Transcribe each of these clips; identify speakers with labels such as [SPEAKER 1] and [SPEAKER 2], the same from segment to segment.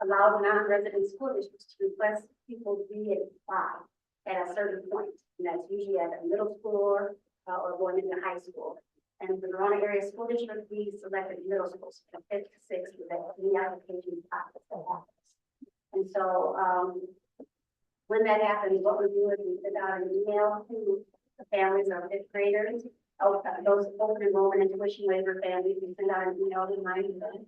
[SPEAKER 1] allow non-resident school districts to request people reapply at a certain point. And that's usually at a middle school or going into high school. And the Verona area school district, we selected middle schools from 5th to 6th with that reapplication process that happens. And so when that happens, what we do is we send out an email to the families of 5th graders, those open enrollment and tuition waiver families. We send out an email reminding them.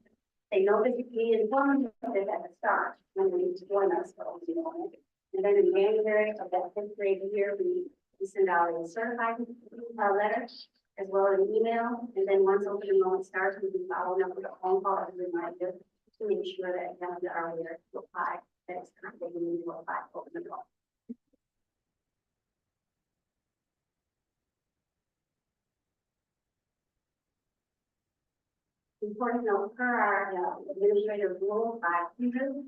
[SPEAKER 1] They know that we informed them at the start when they need to join us for open enrollment. And then in January of that 5th grade year, we send out a certified letter as well as an email. And then once open enrollment starts, we will follow up with a phone call as a reminder to make sure that families are aware to apply. That it's time they need to apply for open enrollment. Important note, per our administrative rule 500,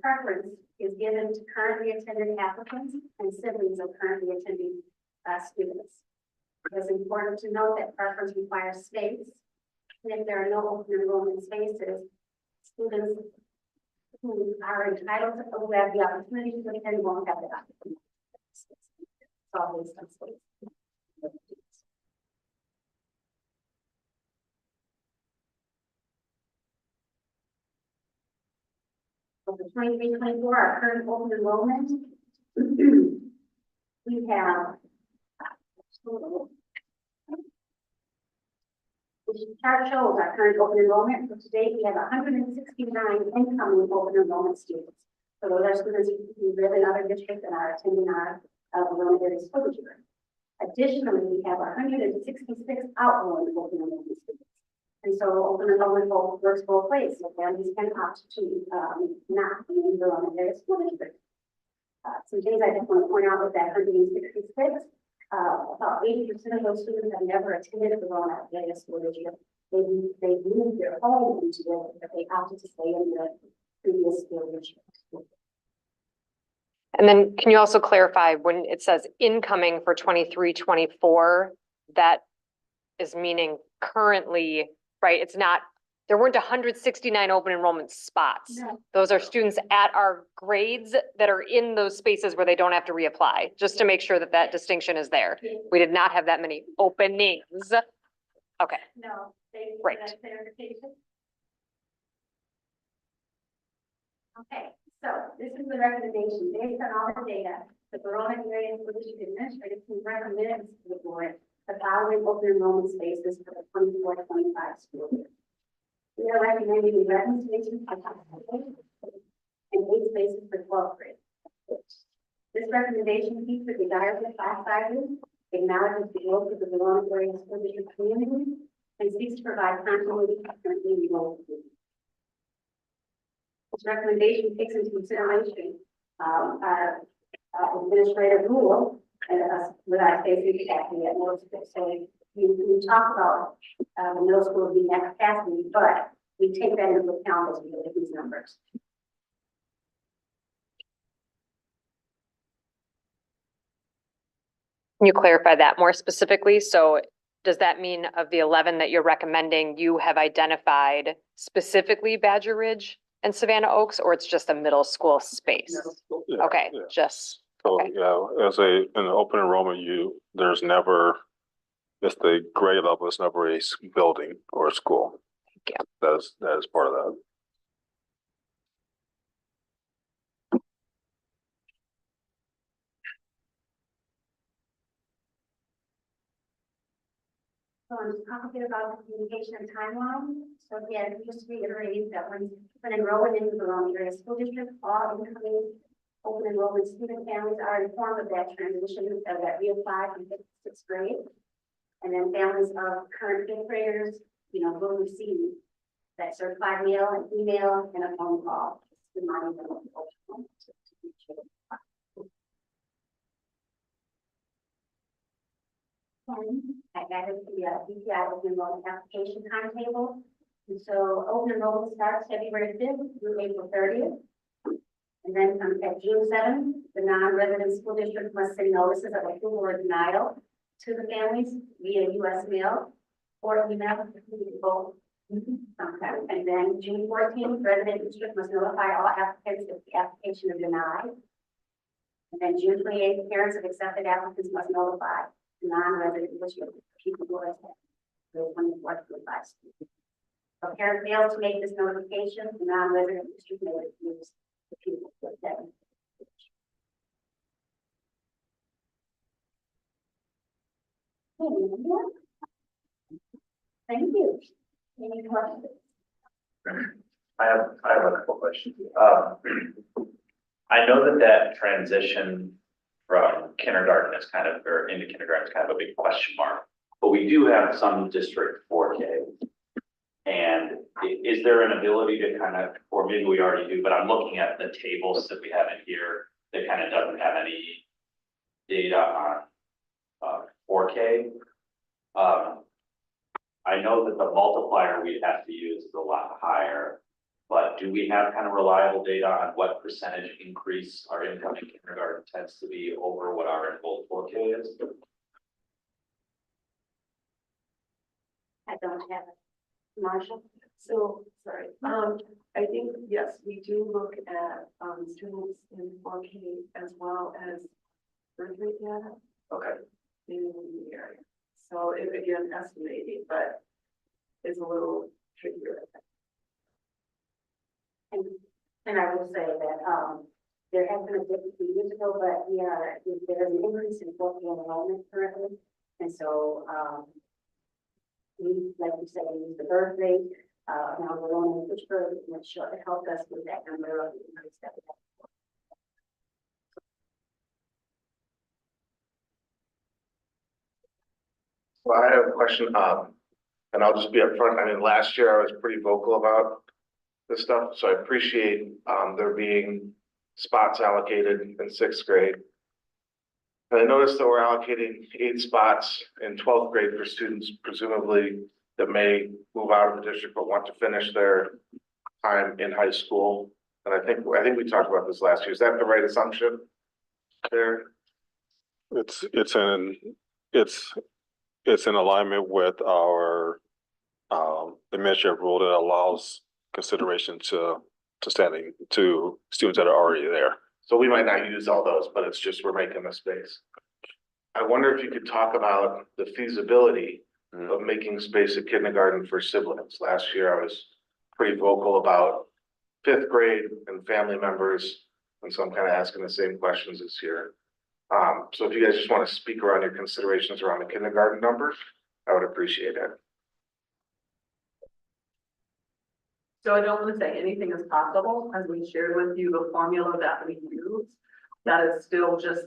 [SPEAKER 1] preference is given to currently attending applicants and siblings of currently attending students. It's important to note that preference requires space. And if there are no open enrollment spaces, students who are entitled to who have the opportunity to attend won't have the opportunity. It's all based on space. For the 23-24, our current open enrollment, we have the chart shows our current open enrollment. For today, we have 169 incoming open enrollment students. So those are students who live in other districts and are attending our Verona area school district. Additionally, we have 166 outgoing open enrollment students. And so open enrollment works both ways. So families can opt to not be in the Verona area school district. Some things I just want to point out with that 166, about 80% of those students have never attended the Verona area school district. They moved their home into it, but they opted to stay in the previous school district.
[SPEAKER 2] And then can you also clarify when it says incoming for 23-24, that is meaning currently, right? It's not, there weren't 169 open enrollment spots.
[SPEAKER 1] No.
[SPEAKER 2] Those are students at our grades that are in those spaces where they don't have to reapply, just to make sure that that distinction is there. We did not have that many openings. Okay.
[SPEAKER 1] No, thank you
[SPEAKER 2] Right.
[SPEAKER 1] for that clarification. Okay, so this is the recommendation based on all the data. The Verona area school district administrative team recommends to the board the following open enrollment spaces for the 24-25 school year. We are recommending 11 spaces for top grade and 8 spaces for 12th grade. This recommendation keeps the desires of class sizes, acknowledges the growth of the Verona area school district community, and seeks to provide continuity for currently enrolled students. This recommendation takes into consideration our administrative rule and with our safety capacity at most. So we talk about the middle school being at capacity, but we take that into account as we look at these numbers.
[SPEAKER 2] Can you clarify that more specifically? So does that mean of the 11 that you're recommending, you have identified specifically Badger Ridge and Savannah Oaks, or it's just a middle school space?
[SPEAKER 3] Yeah,
[SPEAKER 2] Okay,
[SPEAKER 3] yeah.
[SPEAKER 2] just,
[SPEAKER 3] So,
[SPEAKER 2] okay.
[SPEAKER 3] yeah, as in an open enrollment, there's never, it's the grade level, it's never a building or a school.
[SPEAKER 2] Yeah.
[SPEAKER 3] That is part of that.
[SPEAKER 1] So I'm just talking about the communication and timeline. So again, just reiterating that when enrolling in the Verona area school district, all incoming open enrollment student families are informed of that transition of that reapply from 5th to 6th grade. And then families of current 5th graders, will receive that certified mail and email and a phone call, reminding them of the open to make sure. I added the BPI open enrollment application timetable. And so open enrollment starts February 5th through April 30th. And then at June 7th, the non-resident school district must send notices of approval or denial to the families via U.S. mail or email, both Okay, and then June 14th, resident district must notify all applicants if the application is denied. And then June 28th, parents of accepted applicants must notify the non-resident district people who are the 24th to 5 students. If a parent fails to make this notification, the non-resident district may refuse the pupil to attend. Thank you. Any questions?
[SPEAKER 4] I have a couple questions. I know that transition from kindergarten is kind of, or into kindergarten is kind of a big question mark. But we do have some district 4K. And is there an ability to kind of, or maybe we already do, but I'm looking at the tables that we have in here that kind of doesn't have any data on 4K. I know that the multiplier we have to use is a lot higher, but do we have kind of reliable data on what percentage increase our incoming kindergarten tends to be over what our enrolled 4K is?
[SPEAKER 1] I don't have it. Marshall?
[SPEAKER 5] So, sorry, I think, yes, we do look at, students in 4K as well as birth rate data
[SPEAKER 4] Okay,
[SPEAKER 5] in the area. So it, again, estimating, but is a little trickier.
[SPEAKER 1] And I will say that, there has been a dip a few years ago, but there's an increase in 4K enrollment currently. And so, we, like you said, we use the birth rate, now Verona and Fitchburg, and it helped us with that number of increase that we have.
[SPEAKER 6] Well, I have a question, and I'll just be upfront. I mean, last year I was pretty vocal about this stuff, so I appreciate, there being spots allocated in 6th grade. And I noticed that we're allocating 8 spots in 12th grade for students presumably that may move out of the district but want to finish their time in high school. And I think we talked about this last year. Is that the right assumption there?
[SPEAKER 3] It's in alignment with our administrative rule that allows consideration to standing to students that are already there.
[SPEAKER 6] So we might not use all those, but it's just we're making the space. I wonder if you could talk about the feasibility of making space at kindergarten for siblings. Last year I was pretty vocal about 5th grade and family members, and so I'm kind of asking the same questions this year. So if you guys just want to speak around your considerations around the kindergarten numbers, I would appreciate it.
[SPEAKER 5] So I don't want to say anything is possible, as we shared with you the formula that we use. That is still just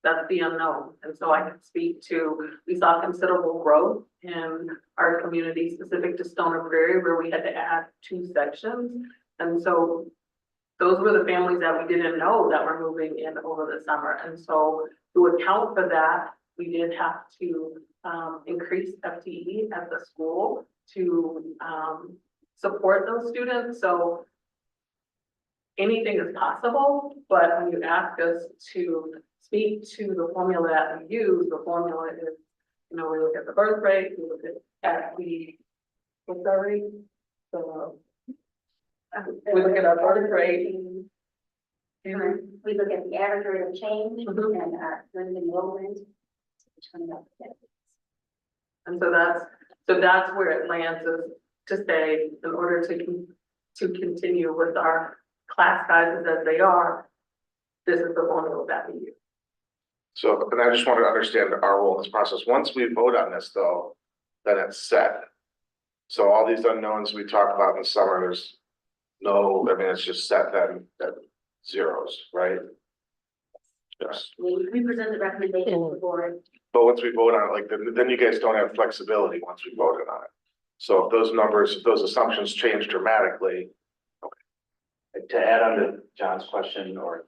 [SPEAKER 5] that's the unknown. And so I can speak to, we saw considerable growth in our community specific to Stoner Prairie, where we had to add 2 sections. And so those were the families that we didn't know that were moving in over the summer. And so to account for that, we did have to increase FTE at the school to support those students. So anything is possible, but when you ask us to speak to the formula that we use, the formula is, we look at the birth rate, we look at the, what's our rate? So, we look at our birth rate.
[SPEAKER 1] We look at the average rate of change and student enrollment.
[SPEAKER 5] And so that's where it lands, is to say, in order to continue with our class sizes as they are, this is the formula that we use.
[SPEAKER 6] So, and I just want to understand our role in this process. Once we vote on this though, then it's set. So all these unknowns we talk about in the summer, there's no, I mean, it's just set then at zeros, right? Yes.
[SPEAKER 1] We present the recommendation to the board.
[SPEAKER 6] But once we vote on it, like, then you guys don't have flexibility once we voted on it. So if those numbers, if those assumptions change dramatically.
[SPEAKER 4] to add on to John's question or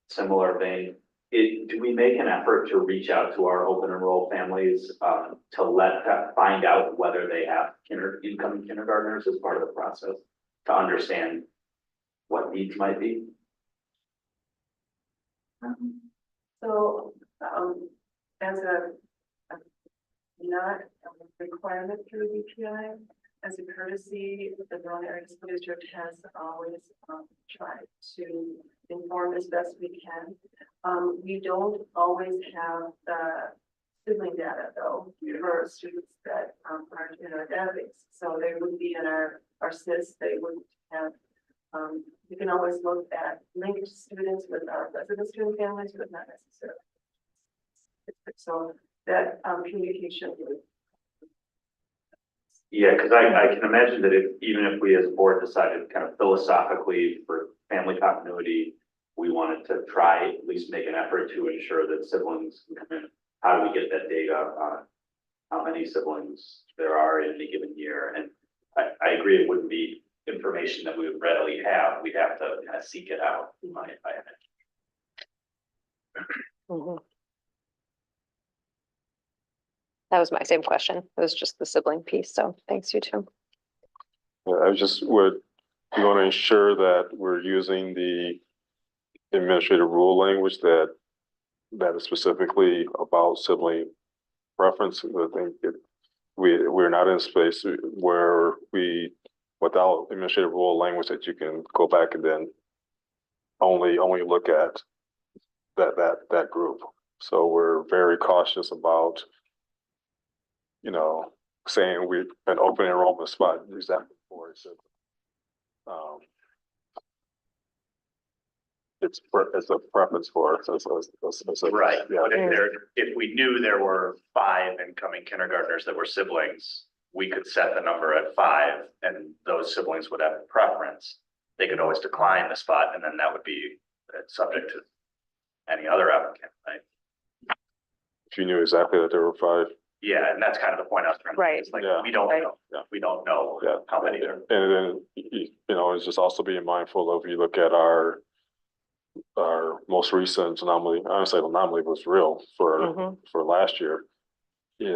[SPEAKER 4] similar vein, do we make an effort to reach out to our open enroll families to find out whether they have incoming kindergartners as part of the process to understand what needs might be?
[SPEAKER 5] So, as a not a requirement through DPI, as a courtesy, the Verona Area School District has always tried to inform as best we can. We don't always have the sibling data though for students that aren't in our database. So they would be in our SIS, they would have, we can always look at linked students with our resident student families, but not necessarily. So that communication would.
[SPEAKER 4] Yeah, because I can imagine that even if we as a board decided kind of philosophically for family continuity, we wanted to try at least make an effort to ensure that siblings can come in. How do we get that data on how many siblings there are in any given year? And I agree, it wouldn't be information that we would readily have. We'd have to kind of seek it out.
[SPEAKER 2] Mhm. That was my same question. It was just the sibling piece. So thanks, you too.
[SPEAKER 3] I just would, we want to ensure that we're using the administrative rule language that is specifically about sibling preference. I think we're not in a space where without administrative rule language that you can go back and then only look at that group. So we're very cautious about, saying an open enrollment spot exactly for it. It's a preference for us.
[SPEAKER 4] Right,
[SPEAKER 3] Yeah.
[SPEAKER 4] but if we knew there were 5 incoming kindergartners that were siblings, we could set the number at 5 and those siblings would have a preference. They could always decline the spot and then that would be subject to any other applicant, right?
[SPEAKER 3] If you knew exactly that there were 5.
[SPEAKER 4] Yeah, and that's kind of the point I was trying to make.
[SPEAKER 2] Right.
[SPEAKER 4] It's like,
[SPEAKER 3] Yeah.
[SPEAKER 4] we don't
[SPEAKER 2] Right.
[SPEAKER 4] know.
[SPEAKER 3] Yeah.
[SPEAKER 4] We don't know
[SPEAKER 3] Yeah.
[SPEAKER 4] how many there are.
[SPEAKER 3] And then, it's just also being mindful of, you look at our most recent anomaly, honestly, the anomaly was real
[SPEAKER 2] Mhm.
[SPEAKER 3] for last year. If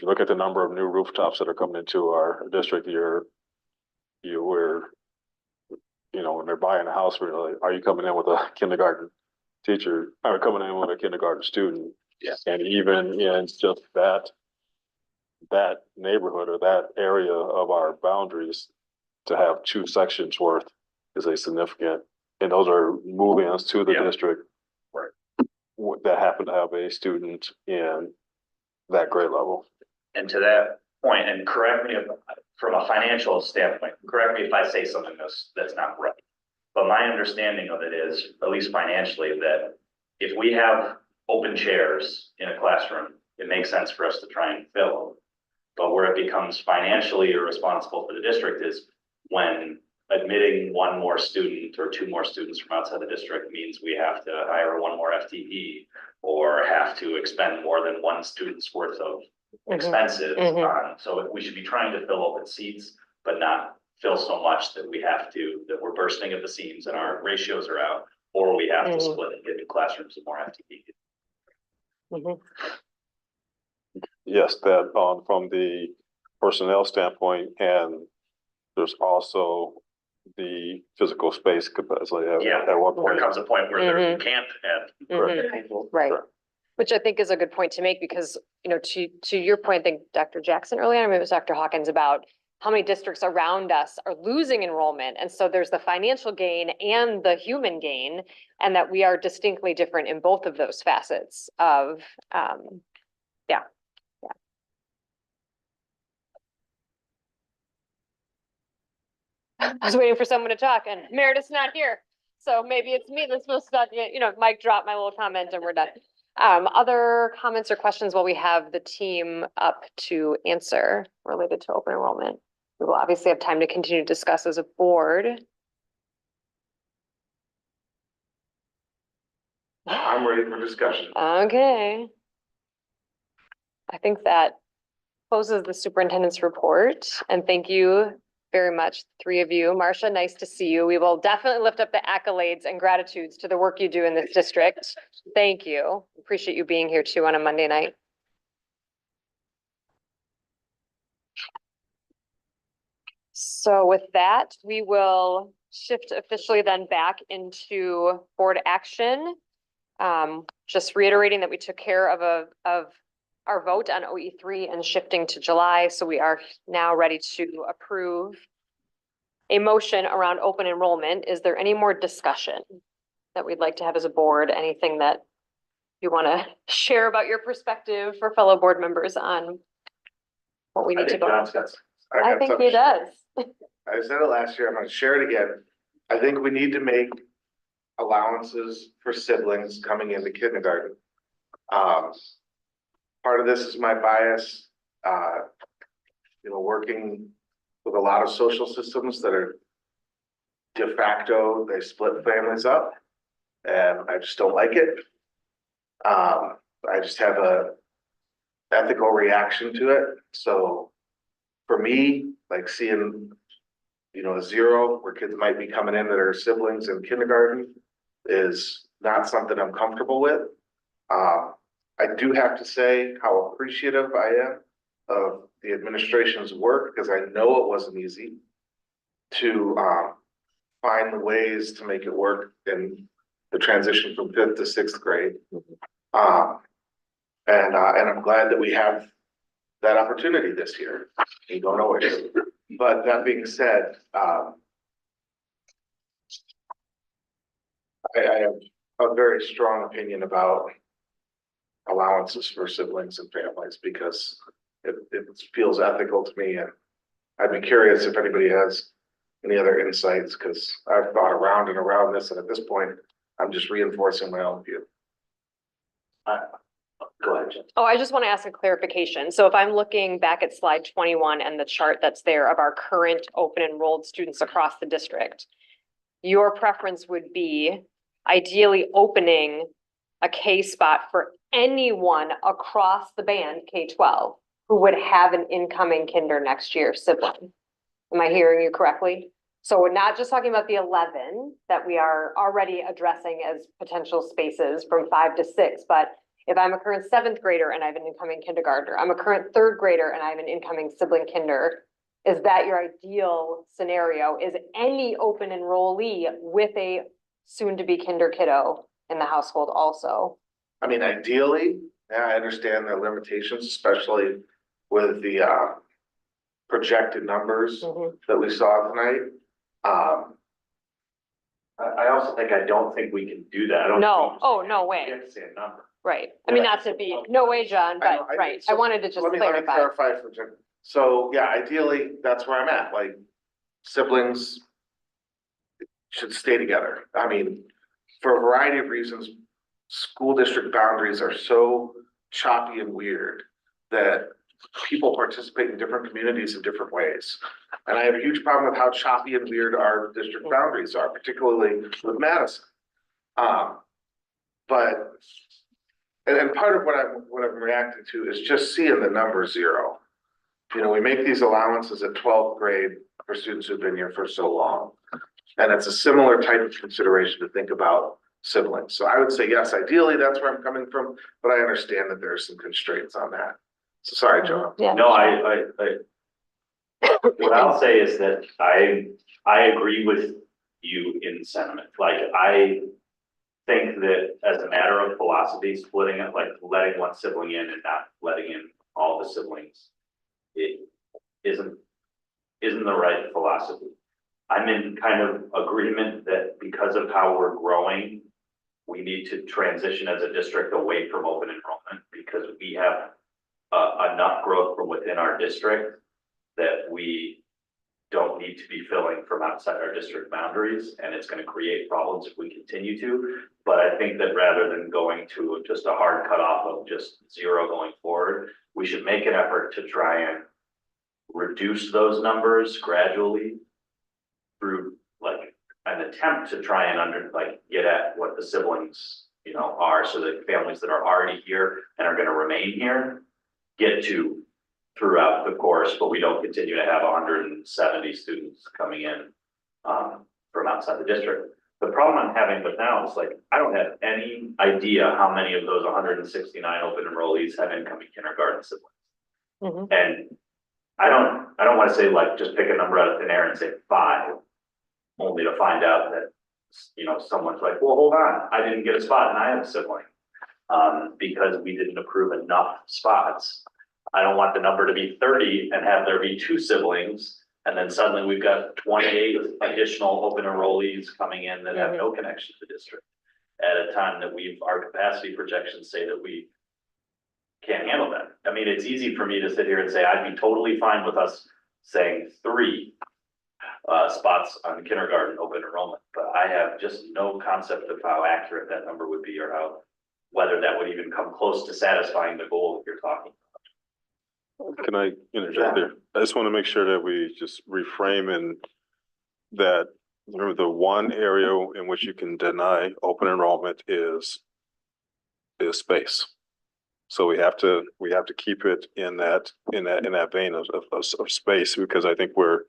[SPEAKER 3] you look at the number of new rooftops that are coming into our district, when they're buying a house, we're like, are you coming in with a kindergarten teacher, or coming in with a kindergarten student?
[SPEAKER 4] Yeah.
[SPEAKER 3] And even in just that neighborhood or that area of our boundaries, to have 2 sections worth is a significant, and those are move-ins to the
[SPEAKER 4] Yeah.
[SPEAKER 3] district.
[SPEAKER 4] Right.
[SPEAKER 3] That happen to have a student in that grade level.
[SPEAKER 4] And to that point, and correct me from a financial standpoint, correct me if I say something that's not right. But my understanding of it is, at least financially, that if we have open chairs in a classroom, it makes sense for us to try and fill them. But where it becomes financially irresponsible for the district is when admitting 1 more student or 2 more students from outside the district means we have to hire 1 more FTE or have to expend more than 1 student's worth of expenses on. So we should be trying to fill open seats, but not fill so much that that we're bursting at the seams and our ratios are out, or we have to split and get new classrooms and more FTE.
[SPEAKER 2] Mhm.
[SPEAKER 3] Yes, that from the personnel standpoint, and there's also the physical space capacity
[SPEAKER 4] Yeah,
[SPEAKER 3] at one
[SPEAKER 4] there
[SPEAKER 3] point.
[SPEAKER 4] comes a point where you can't add.
[SPEAKER 2] Right.
[SPEAKER 3] Correct.
[SPEAKER 2] Which I think is a good point to make because, to your point, I think Dr. Jackson earlier, maybe it was Dr. Hawkins, about how many districts around us are losing enrollment. And so there's the financial gain and the human gain, and that we are distinctly different in both of those facets of, yeah. I was waiting for someone to talk and Meredith's not here. So maybe it's me that's supposed to, Mike drop my little comment and we're done. Other comments or questions while we have the team up to answer related to open enrollment? We will obviously have time to continue to discuss as a board.
[SPEAKER 6] I'm ready for discussion.
[SPEAKER 2] Okay. I think that closes the superintendent's report, and thank you very much, 3 of you. Marcia, nice to see you. We will definitely lift up the accolades and gratitudes to the work you do in this district. Thank you. Appreciate you being here too on a Monday night. So with that, we will shift officially then back into board action. Just reiterating that we took care of our vote on OE3 and shifting to July, so we are now ready to approve a motion around open enrollment. Is there any more discussion that we'd like to have as a board? Anything that you want to share about your perspective for fellow board members on what we
[SPEAKER 4] I
[SPEAKER 2] need to
[SPEAKER 4] think
[SPEAKER 2] go?
[SPEAKER 4] John's got some.
[SPEAKER 2] I think he does.
[SPEAKER 6] I said it last year, I'm gonna share it again. I think we need to make allowances for siblings coming into kindergarten. Part of this is my bias, working with a lot of social systems that are de facto, they split families up, and I just don't like it. I just have a ethical reaction to it. So for me, like seeing, a zero where kids might be coming in that are siblings in kindergarten is not something I'm comfortable with. I do have to say how appreciative I am of the administration's work, because I know it wasn't easy to find the ways to make it work in the transition from 5th to 6th grade. And I'm glad that we have that opportunity this year. You don't always. But that being said, I have a very strong opinion about allowances for siblings and families, because it feels ethical to me, and I'd be curious if anybody has any other insights, because I've thought around and around this, and at this point, I'm just reinforcing my own view.
[SPEAKER 4] Go ahead, Jen.
[SPEAKER 2] Oh, I just want to ask a clarification. So if I'm looking back at slide 21 and the chart that's there of our current open enrolled students across the district, your preference would be ideally opening a K spot for anyone across the band K-12 who would have an incoming kinder next year sibling. Am I hearing you correctly? So we're not just talking about the 11 that we are already addressing as potential spaces from 5 to 6, but if I'm a current 7th grader and I have an incoming kindergartner, I'm a current 3rd grader and I have an incoming sibling kinder, is that your ideal scenario? Is any open enrollee with a soon-to-be kinder kiddo in the household also?
[SPEAKER 6] I mean, ideally, yeah, I understand the limitations, especially with the projected numbers that we saw tonight.
[SPEAKER 4] I also think, I don't think we can do that. I don't.
[SPEAKER 2] No.
[SPEAKER 4] think-
[SPEAKER 2] Oh, no way.
[SPEAKER 4] You have to say a number.
[SPEAKER 2] Right. I mean, not to be, no way, John,
[SPEAKER 6] I know,
[SPEAKER 2] but right. I
[SPEAKER 6] so
[SPEAKER 2] wanted to just
[SPEAKER 6] let me
[SPEAKER 2] clarify.
[SPEAKER 6] clarify for Jim. So, yeah, ideally, that's where I'm at, like siblings should stay together. I mean, for a variety of reasons, school district boundaries are so choppy and weird that people participate in different communities in different ways. And I have a huge problem with how choppy and weird our district boundaries are, particularly with Madison. But and part of what I'm reacting to is just seeing the number 0. We make these allowances at 12th grade for students who've been here for so long. And it's a similar type of consideration to think about siblings. So I would say, yes, ideally, that's where I'm coming from, but I understand that there are some constraints on that. So sorry, John.
[SPEAKER 2] Yeah.
[SPEAKER 4] No, what I'll say is that I agree with you in sentiment. Like, I think that as a matter of philosophy, splitting it, like letting one sibling in and not letting in all the siblings, it isn't the right philosophy. I'm in kind of agreement that because of how we're growing, we need to transition as a district away from open enrollment, because we have enough growth from within our district that we don't need to be filling from outside our district boundaries, and it's going to create problems if we continue to. But I think that rather than going to just a hard cutoff of just 0 going forward, we should make an effort to try and reduce those numbers gradually through like an attempt to try and get at what the siblings, are, so that families that are already here and are going to remain here get to throughout the course, but we don't continue to have 170 students coming in from outside the district. The problem I'm having with now is I don't have any idea how many of those 169 open enrollees have incoming kindergarten siblings. And I don't want to say just pick a number out of thin air and say 5, only to find out that, someone's like, well, hold on, I didn't get a spot and I have a sibling. because we didn't approve enough spots. I don't want the number to be 30 and have there be 2 siblings. And then suddenly we've got 28 additional open enrollees coming in that have no connection to the district. At a time that our capacity projections say that we can't handle that. I mean, it's easy for me to sit here and say, I'd be totally fine with us saying 3 spots on kindergarten open enrollment, but I have just no concept of how accurate that number would be or whether that would even come close to satisfying the goal that you're talking about.
[SPEAKER 3] Can I interject there? I just want to make sure that we just reframe in that, remember, the one area in which you can deny open enrollment is space. So we have to keep it in that vein of space, because I think we're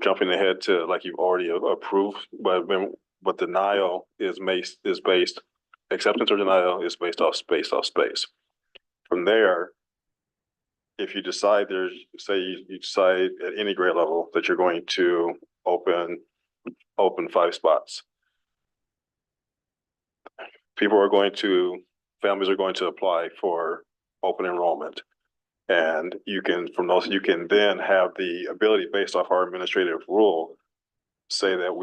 [SPEAKER 3] jumping ahead to, like, you've already approved, but denial is based, acceptance or denial is based off space. From there, if you decide say you decide at any grade level that you're going to open 5 spots, families are going to apply for open enrollment. And you can then have the ability, based off our administrative rule, say that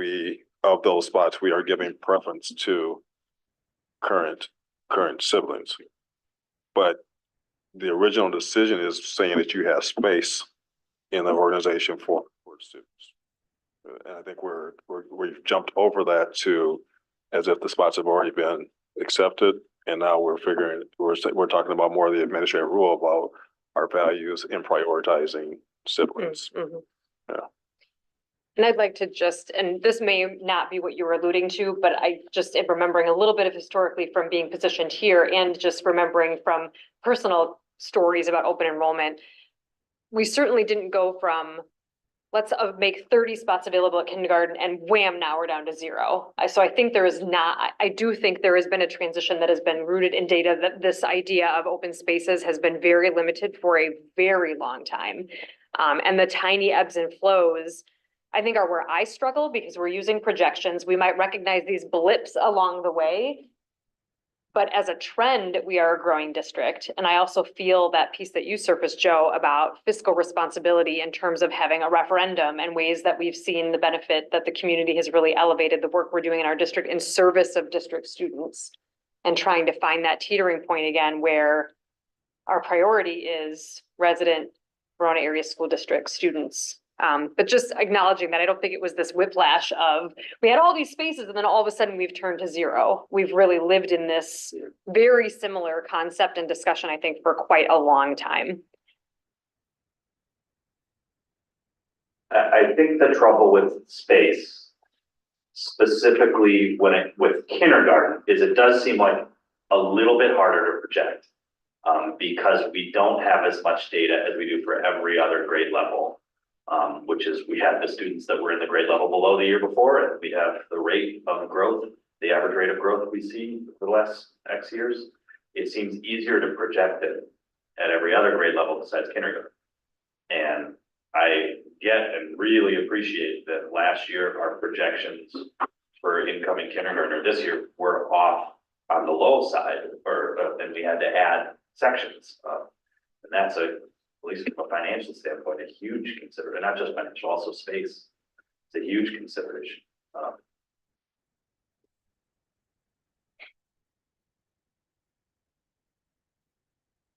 [SPEAKER 3] of those spots, we are giving preference to current siblings. But the original decision is saying that you have space in the organization for students. And I think we've jumped over that to as if the spots have already been accepted. And now we're talking about more of the administrative rule about our values in prioritizing siblings. Yeah.
[SPEAKER 2] And I'd like to and this may not be what you were alluding to, but I just am remembering a little bit of historically from being positioned here and just remembering from personal stories about open enrollment. We certainly didn't go from, let's make 30 spots available at kindergarten and wham, now we're down to 0. So I think I do think there has been a transition that has been rooted in data that this idea of open spaces has been very limited for a very long time. And the tiny ebbs and flows, I think, are where I struggle, because we're using projections. We might recognize these blips along the way, but as a trend, we are a growing district. And I also feel that piece that you surfaced, Joe, about fiscal responsibility in terms of having a referendum and ways that we've seen the benefit that the community has really elevated the work we're doing in our district in service of district students, and trying to find that teetering point again where our priority is resident Verona area school district students. But just acknowledging that I don't think it was this whiplash of we had all these spaces and then all of a sudden we've turned to 0. We've really lived in this very similar concept and discussion, I think, for quite a long time.
[SPEAKER 4] I think the trouble with space, specifically with kindergarten, is it does seem like a little bit harder to project, because we don't have as much data as we do for every other grade level. Which is, we have the students that were in the grade level below the year before, and we have the rate of growth, the average rate of growth we see for the last X years. It seems easier to project it at every other grade level besides kindergarten. And I get and really appreciate that last year our projections for incoming kindergartner this year were off on the low side, and we had to add sections. And that's at least from a financial standpoint, a huge consideration, not just financial, also space. It's a huge consideration.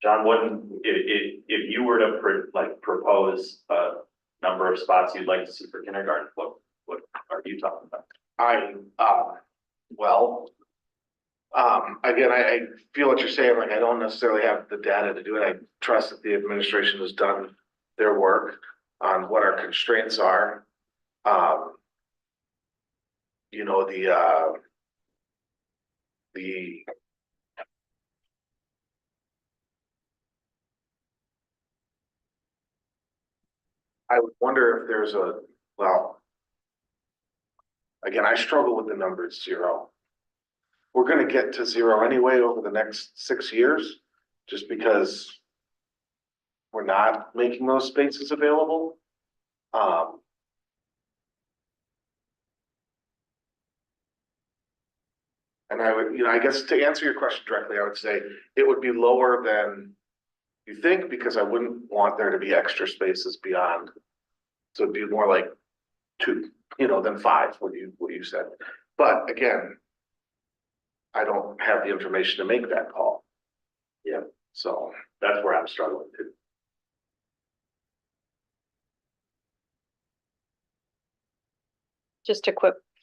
[SPEAKER 4] John, if you were to propose a number of spots you'd like to see for kindergarten, what are you talking about?
[SPEAKER 6] Again, I feel what you're saying. Like, I don't necessarily have the data to do it. I trust that the administration has done their work on what our constraints are. I would wonder if there's again, I struggle with the number 0. We're going to get to 0 anyway over the next 6 years, just because we're not making those spaces available. And I would, I guess to answer your question directly, I would say it would be lower than you think, because I wouldn't want there to be extra spaces beyond. So it'd be more like 2, than 5, what you said. But again, I don't have the information to make that call.
[SPEAKER 4] Yeah.
[SPEAKER 6] So,
[SPEAKER 4] That's where I'm struggling too.
[SPEAKER 2] Just to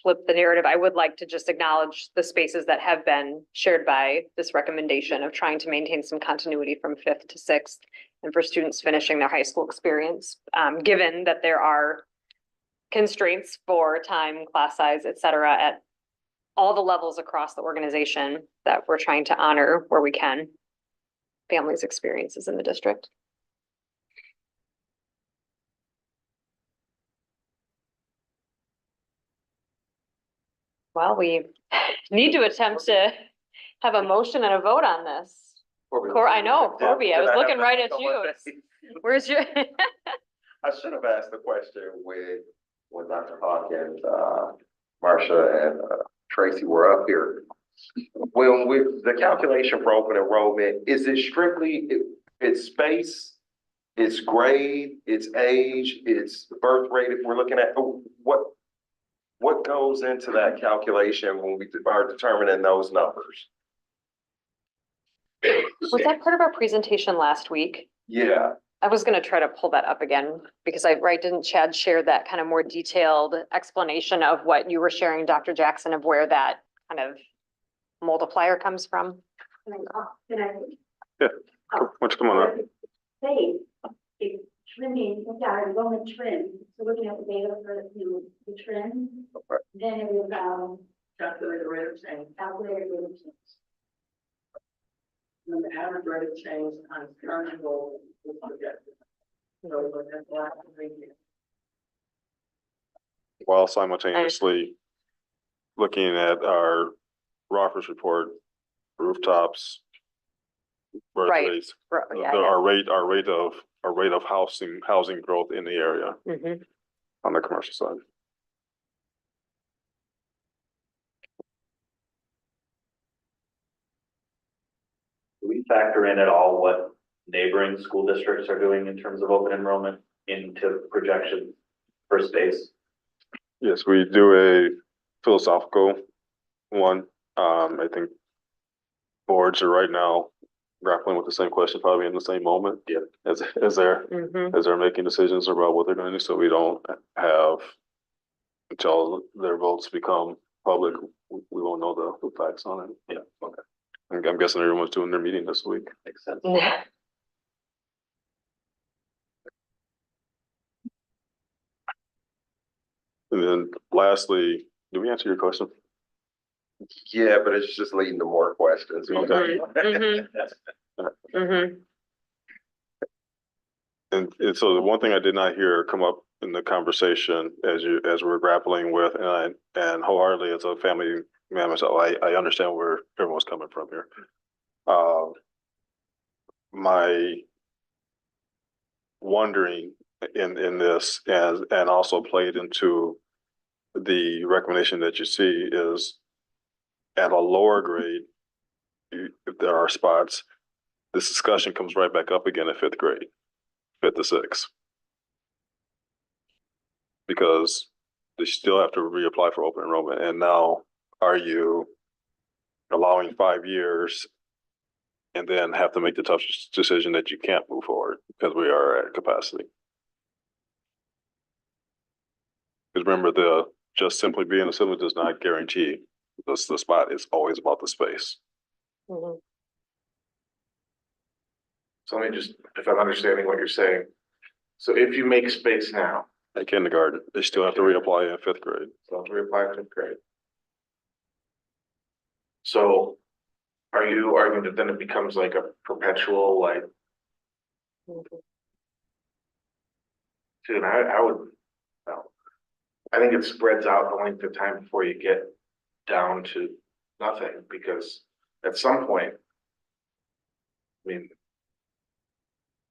[SPEAKER 2] flip the narrative, I would like to just acknowledge the spaces that have been shared by this recommendation of trying to maintain some continuity from 5th to 6th and for students finishing their high school experience, given that there are constraints for time, class size, et cetera, at all the levels across the organization, that we're trying to honor where we can families' experiences in the district. Well, we need to attempt to have a motion and a vote on this. I know, Corby, I was looking right at you. Where's your?
[SPEAKER 7] I should have asked the question when Dr. Hawkins, Marcia and Tracy were up here. When with the calculation for open enrollment, is it strictly, it's space, it's grade, it's age, it's birth rate, if we're looking at, what goes into that calculation when we are determining those numbers?
[SPEAKER 2] Was that part of our presentation last week?
[SPEAKER 7] Yeah,
[SPEAKER 2] I was gonna try to pull that up again because didn't Chad share that kind of more detailed explanation of what you were sharing, Dr. Jackson, of where that kind of multiplier comes from?
[SPEAKER 1] Can I?
[SPEAKER 3] Yeah, why don't you come on up?
[SPEAKER 1] Say, it's trimming, enrollment trend, so looking at the data for, the trend, then it was,
[SPEAKER 5] Calculate the rate of change,
[SPEAKER 1] calculated rate of change.
[SPEAKER 5] and the average rate of change on current enrollment is projected. So, but that's why I'm reading it.
[SPEAKER 3] While simultaneously looking at our Rockers report, rooftops, birth
[SPEAKER 2] Right.
[SPEAKER 3] rates,
[SPEAKER 2] Yeah,
[SPEAKER 3] our rate of housing growth in the area
[SPEAKER 2] Mhm.
[SPEAKER 3] on the commercial side.
[SPEAKER 4] Do we factor in at all what neighboring school districts are doing in terms of open enrollment into projection for space?
[SPEAKER 3] Yes, we do a philosophical one. I think boards are right now grappling with the same question, probably in the same moment.
[SPEAKER 4] Yeah.
[SPEAKER 3] As
[SPEAKER 2] Mhm.
[SPEAKER 3] they're making decisions about what they're going to do, so we don't have, until their votes become public, we won't know the facts on it.
[SPEAKER 4] Yeah, okay,
[SPEAKER 3] I'm guessing everyone's doing their meeting this week.
[SPEAKER 4] makes sense.
[SPEAKER 3] And then lastly, did we answer your question?
[SPEAKER 7] yeah, but it's just leading to more questions.
[SPEAKER 3] Okay.
[SPEAKER 2] Mhm. Mhm.
[SPEAKER 3] And so the one thing I did not hear come up in the conversation as we're grappling with, and wholeheartedly as a family man myself, I understand where everyone's coming from here. My wondering in this and also played into the recommendation that you see is at a lower grade, if there are spots, this discussion comes right back up again in 5th grade, 5th to 6th. Because they still have to reapply for open enrollment. And now are you allowing 5 years and then have to make the tough decision that you can't move forward because we are at capacity? Because remember, just simply being a citizen does not guarantee the spot. It's always about the space.
[SPEAKER 2] Mhm.
[SPEAKER 6] so let me just, if I'm understanding what you're saying. So if you make space now,
[SPEAKER 3] At kindergarten, they still have to reapply in 5th grade.
[SPEAKER 6] so have to reapply to 5th grade. So are you arguing that then it becomes like a perpetual, like,
[SPEAKER 2] Mhm.
[SPEAKER 6] dude, I would, no. I think it spreads out the length of time before you get down to nothing, because at some point, I mean,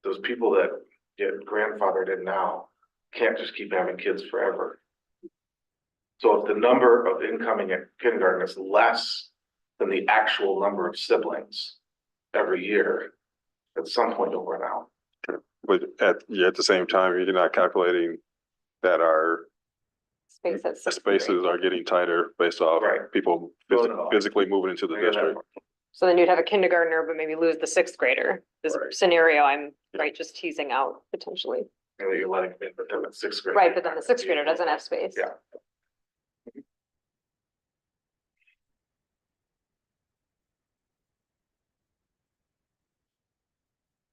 [SPEAKER 6] those people that get grandfathered in now can't just keep having kids forever. So if the number of incoming at kindergarten is less than the actual number of siblings every year, at some point you'll run out.
[SPEAKER 3] But at the same time, you're not calculating that our
[SPEAKER 2] Space at sixth
[SPEAKER 3] spaces
[SPEAKER 2] grade.
[SPEAKER 3] are getting tighter based off
[SPEAKER 6] Right.
[SPEAKER 3] people
[SPEAKER 6] No, no.
[SPEAKER 3] physically moving into the
[SPEAKER 6] I get that
[SPEAKER 3] district.
[SPEAKER 6] one.
[SPEAKER 2] So then you'd have a kindergartner, but maybe lose the sixth grader. This
[SPEAKER 6] Right.
[SPEAKER 2] scenario I'm, right, just teasing out potentially.
[SPEAKER 6] And you're letting them in sixth grade.
[SPEAKER 2] Right, but then the sixth grader doesn't have space.
[SPEAKER 6] Yeah.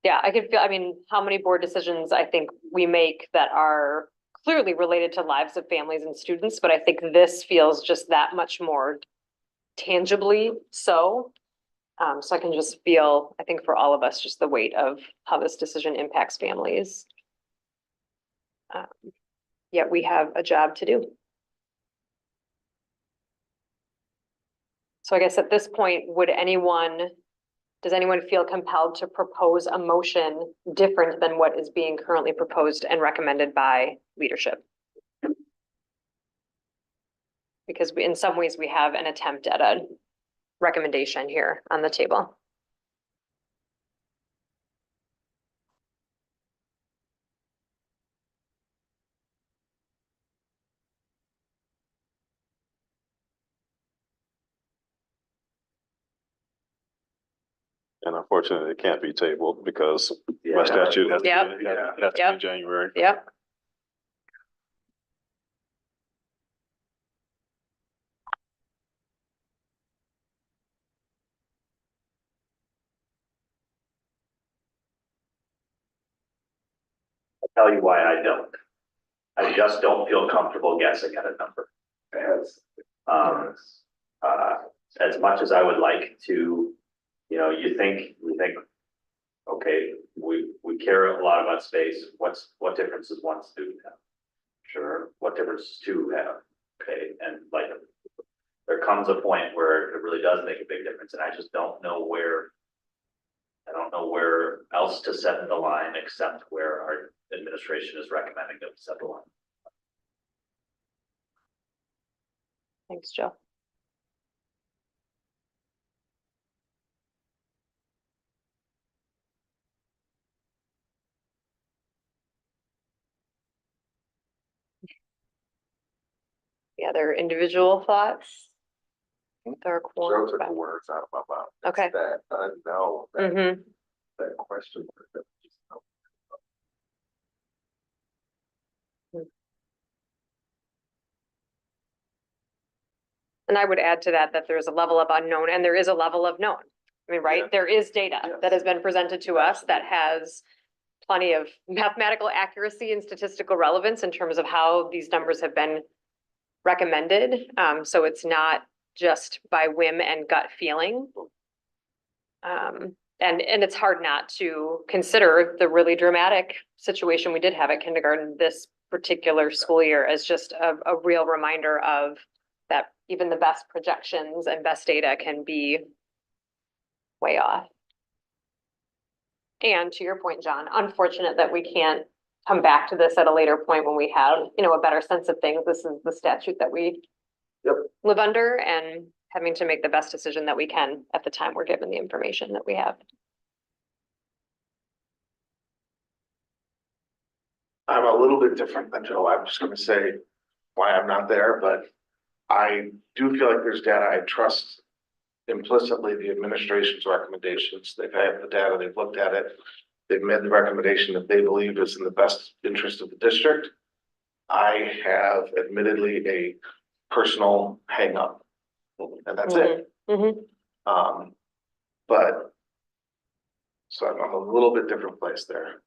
[SPEAKER 2] Yeah, I could feel, I mean, how many board decisions I think we make that are clearly related to lives of families and students, but I think this feels just that much more tangibly so. So I can just feel, I think for all of us, just the weight of how this decision impacts families. Yet we have a job to do. So I guess at this point, does anyone feel compelled to propose a motion different than what is being currently proposed and recommended by leadership? Because in some ways, we have an attempt at a recommendation here on the table.
[SPEAKER 3] And unfortunately, it can't be tabled because
[SPEAKER 4] Yeah.
[SPEAKER 3] by statute it has to
[SPEAKER 2] Yep.
[SPEAKER 3] be, it has to be
[SPEAKER 2] Yep.
[SPEAKER 3] in January.
[SPEAKER 2] Yep.
[SPEAKER 4] Tell you why I don't. I just don't feel comfortable guessing at a number. Um, as much as I would like to, you think, okay, we care a lot about space. What difference does one student have? Sure. What difference does two have? Okay, and like, there comes a point where it really does make a big difference, and I just don't know where. I don't know where else to set the line except where our administration is recommending that we set the line.
[SPEAKER 2] Thanks, Joe. The other individual thoughts? There are
[SPEAKER 7] Joe
[SPEAKER 2] quorum.
[SPEAKER 7] took the words out of my mouth.
[SPEAKER 2] Okay.
[SPEAKER 7] That, no, that,
[SPEAKER 2] Mm-hmm.
[SPEAKER 7] that question.
[SPEAKER 2] And I would add to that, that there's a level of unknown and there is a level of known. I mean, right,
[SPEAKER 7] Yeah.
[SPEAKER 2] there is data
[SPEAKER 7] Yes.
[SPEAKER 2] that has been presented to us that has plenty of mathematical accuracy and statistical relevance in terms of how these numbers have been recommended. So it's not just by whim and gut feeling. And it's hard not to consider the really dramatic situation we did have at kindergarten this particular school year as just a real reminder of that even the best projections and best data can be way off. And to your point, John, unfortunate that we can't come back to this at a later point when we have, a better sense of things. This is the statute that we live under and having to make the best decision that we can at the time we're given the information that we have.
[SPEAKER 6] I'm a little bit different than Joe. I'm just gonna say why I'm not there, but I do feel like there's data. I trust implicitly the administration's recommendations. They've had the data, they've looked at it. They've made the recommendation that they believe is in the best interest of the district. I have admittedly a personal hangup, and that's it.
[SPEAKER 2] Mm-hmm.
[SPEAKER 6] But so I'm a little bit different place there.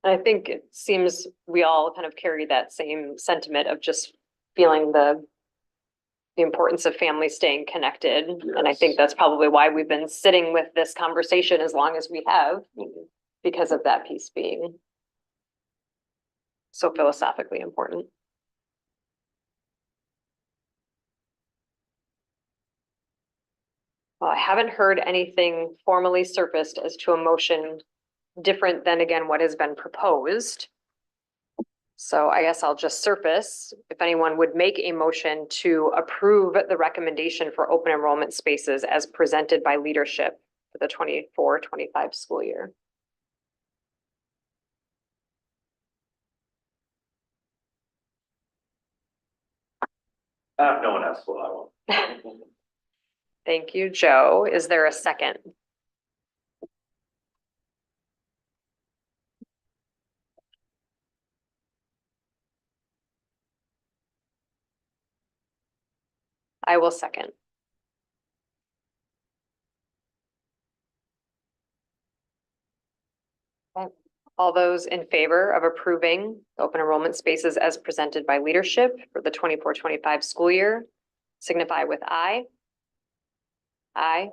[SPEAKER 2] And I think it seems we all kind of carry that same sentiment of just feeling the importance of families staying connected. And I think
[SPEAKER 7] Yes.
[SPEAKER 2] that's probably why we've been sitting with this conversation as long as we have, because of that piece being so philosophically important. Well, I haven't heard anything formally surfaced as to a motion different than, again, what has been proposed. So I guess I'll just surface, if anyone would make a motion to approve the recommendation for open enrollment spaces as presented by leadership for the 24-25 school year.
[SPEAKER 4] If no one else will, I will.
[SPEAKER 2] Thank you, Joe. Is there a second? I will second. Okay. All those in favor of approving open enrollment spaces as presented by leadership for the 24-25 school year, signify with aye. Aye.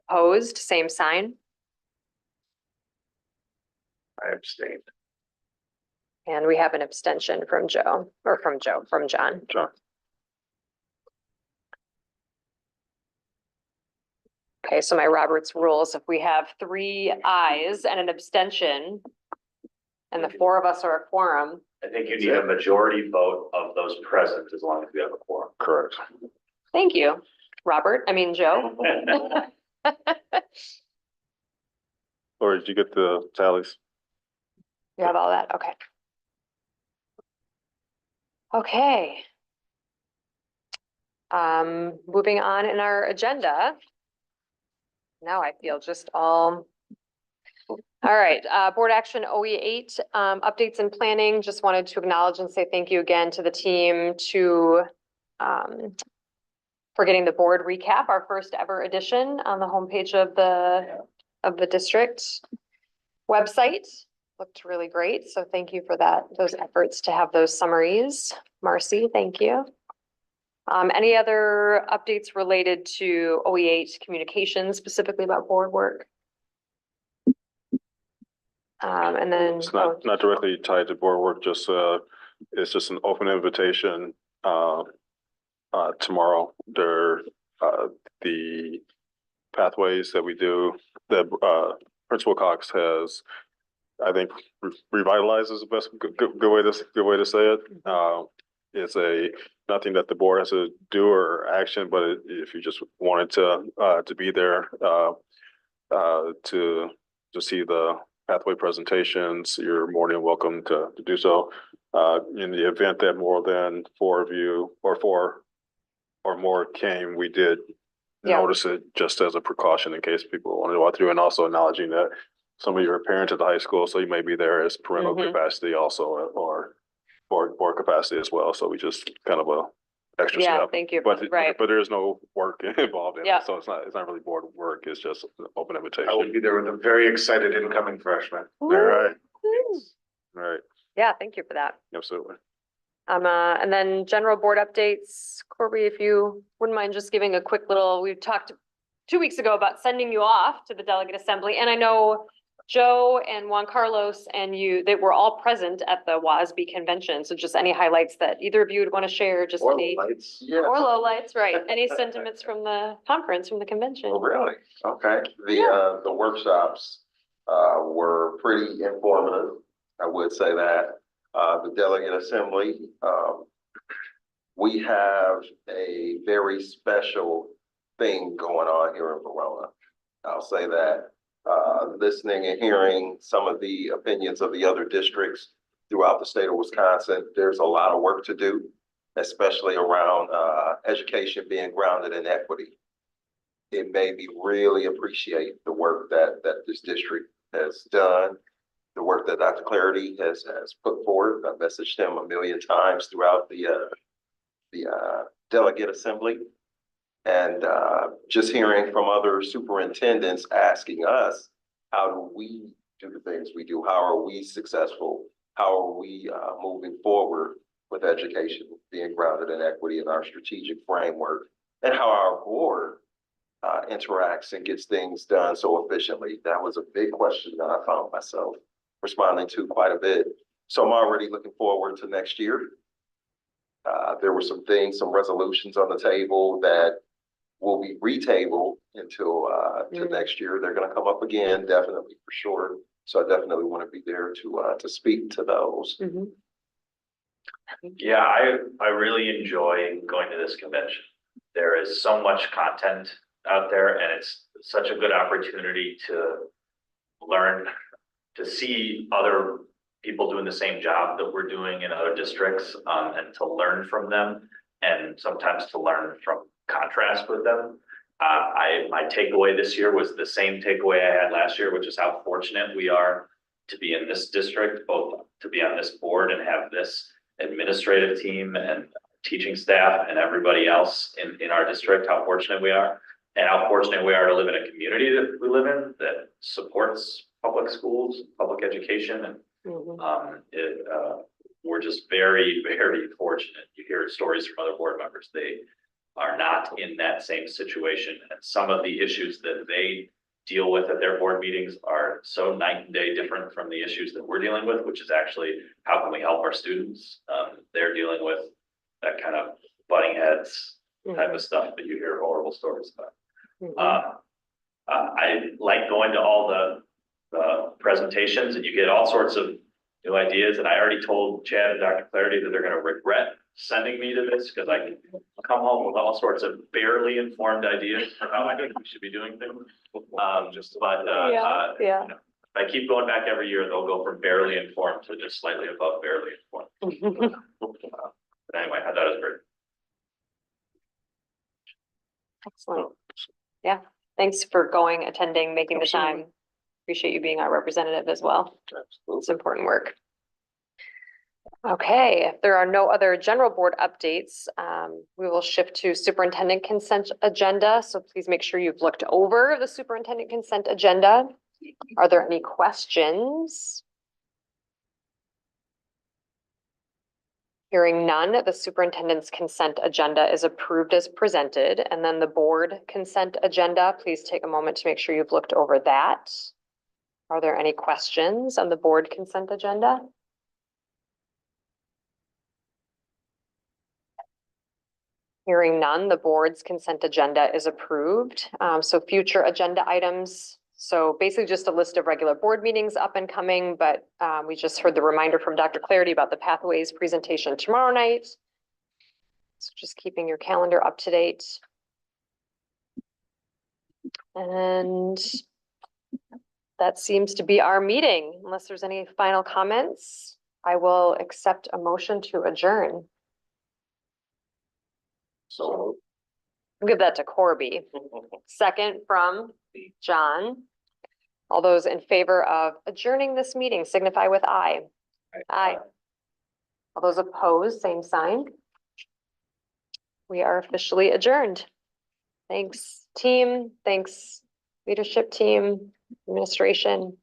[SPEAKER 2] Opposed, same sign.
[SPEAKER 6] I abstained.
[SPEAKER 2] And we have an abstention from Joe, or from John.
[SPEAKER 3] John.
[SPEAKER 2] Okay, so my Robert's rules, if we have 3 ayes and an abstention, and the 4 of us are a quorum,
[SPEAKER 4] I think you need a majority vote of those present as long as we have a quorum.
[SPEAKER 3] Correct.
[SPEAKER 2] thank you, Joe.
[SPEAKER 3] Or did you get the tallies?
[SPEAKER 2] You have all that, okay. Okay. Moving on in our agenda. Now I feel just all right, board action OE8, updates and planning. Just wanted to acknowledge and say thank you again to the team for getting the board recap, our first ever edition on the homepage of the district website. Looked really great. So thank you for that, those efforts to have those summaries. Marcy, thank you. Any other updates related to OE8 communications, specifically about board work? And then
[SPEAKER 3] It's not directly tied to board work, just it's just an open invitation tomorrow. The pathways that we do, that Principal Cox has, I think, revitalized is the best good way to say it. It's nothing that the board has to do or action, but if you just wanted to be there to see the pathway presentations, you're more than welcome to do so. In the event that more than 4 of you or 4 or more came, we did notice it just as a precaution in case people wanted to walk through, and also acknowledging that some of you are parents at the high school, so you may be there as parental capacity also, or board capacity as well. So we just kind of a extra step.
[SPEAKER 2] thank you.
[SPEAKER 3] But
[SPEAKER 2] Right.
[SPEAKER 3] but there's no work involved in
[SPEAKER 2] Yeah.
[SPEAKER 3] it, so it's not really board work. It's just an open invitation.
[SPEAKER 6] I will be there with a very excited incoming freshman.
[SPEAKER 3] All right,
[SPEAKER 2] Woo.
[SPEAKER 3] all right,
[SPEAKER 2] Yeah, thank you for that.
[SPEAKER 3] absolutely.
[SPEAKER 2] And then general board updates. Corby, if you wouldn't mind just giving a quick little, we talked 2 weeks ago about sending you off to the delegate assembly. And I know Joe and Juan Carlos and you, they were all present at the WASB convention. So just any highlights that either of you would want to share, just any,
[SPEAKER 7] Lights, yeah.
[SPEAKER 2] or lowlights, right? Any sentiments from the conference, from the convention?
[SPEAKER 7] Oh, really? Okay. The workshops, were pretty informative. I would say that. The delegate assembly, we have a very special thing going on here in Verona. I'll say that. Listening and hearing some of the opinions of the other districts throughout the state of Wisconsin, there's a lot of work to do, especially around education being grounded in equity. It made me really appreciate the work that this district has done, the work that Dr. Clarity has put forward. I've messaged him a million times throughout the delegate assembly. And just hearing from other superintendents asking us, how do we do the things we do? How are we successful? How are we moving forward with education being grounded in equity in our strategic framework? And how our board interacts and gets things done so efficiently? That was a big question that I found myself responding to quite a bit. So I'm already looking forward to next year. There were some things, some resolutions on the table that will be retabled until to next year. They're going to come up again, definitely for sure. So I definitely want to be there to speak to those.
[SPEAKER 2] Mhm.
[SPEAKER 4] Yeah, I really enjoy going to this convention. There is so much content out there and it's such a good opportunity to learn, to see other people doing the same job that we're doing in other districts, and to learn from them and sometimes to learn from contrast with them. My takeaway this year was the same takeaway I had last year, which is how fortunate we are to be in this district, both to be on this board and have this administrative team and teaching staff and everybody else in our district, how fortunate we are. And how fortunate we are to live in a community that we live in that supports public schools, public education, and
[SPEAKER 2] Mhm.
[SPEAKER 4] we're just very, very fortunate. You hear stories from other board members. They are not in that same situation. And some of the issues that they deal with at their board meetings are so night and day different from the issues that we're dealing with, which is actually how can we help our students? They're dealing with that kind of butting heads type of stuff that you hear horrible stories about.
[SPEAKER 2] Mhm.
[SPEAKER 4] I like going to all the presentations and you get all sorts of new ideas. And I already told Chad and Dr. Clarity that they're gonna regret sending me to this because I can come home with all sorts of barely informed ideas for how I think we should be doing things.
[SPEAKER 2] Yeah,
[SPEAKER 4] You
[SPEAKER 2] yeah.
[SPEAKER 4] know, if I keep going back every year, they'll go from barely informed to just slightly above barely informed. But anyway, I thought it was great.
[SPEAKER 2] Excellent. Yeah, thanks for going, attending, making the
[SPEAKER 3] Absolutely.
[SPEAKER 2] time. Appreciate you being our representative as well. It's important work. Okay, if there are no other general board updates, we will shift to superintendent consent agenda. So please make sure you've looked over the superintendent consent agenda. Are there any questions? Hearing none, the superintendent's consent agenda is approved as presented, and then the board consent agenda, please take a moment to make sure you've looked over that. Are there any questions on the board consent agenda? Hearing none, the board's consent agenda is approved. So future agenda items. So basically just a list of regular board meetings up and coming, but we just heard the reminder from Dr. Clarity about the pathways presentation tomorrow night. So just keeping your calendar up to date. And that seems to be our meeting. Unless there's any final comments, I will accept a motion to adjourn.
[SPEAKER 7] So.
[SPEAKER 2] I'll give that to Corby. Second from John. All those in favor of adjourning this meeting signify with aye. Aye. All those opposed, same sign. We are officially adjourned. Thanks, team. Thanks, leadership team, administration.